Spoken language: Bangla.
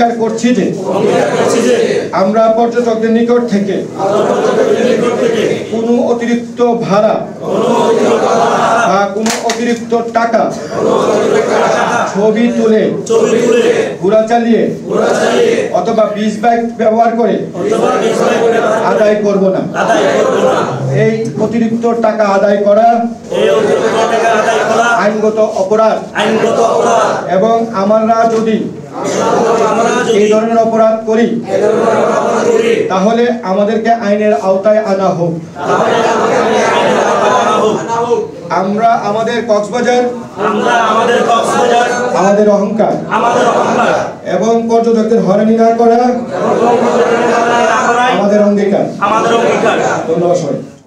অঙ্গীকার করছি যে আমরা পর্যটকদের নিকট থেকে কোনো অতিরিক্ত ভাড়া বা কোনো অতিরিক্ত টাকা ছবি তুলে ঘোড়া চালিয়ে অথবা বিশ বাইক ব্যবহার করে আদায় করব না। এই অতিরিক্ত টাকা আদায় করা আইনগত অপরাধ এবং আমরা যদি এই ধরনের অপরাধ করি তাহলে আমাদেরকে আইনের আওতায় আনা হোক। আমরা আমাদের কক্সবাজার আমাদের অহংকার এবং পর্যটকদের হয়রানি না করা আমাদের অঙ্গীকার। ধন্যবাদ সবাই।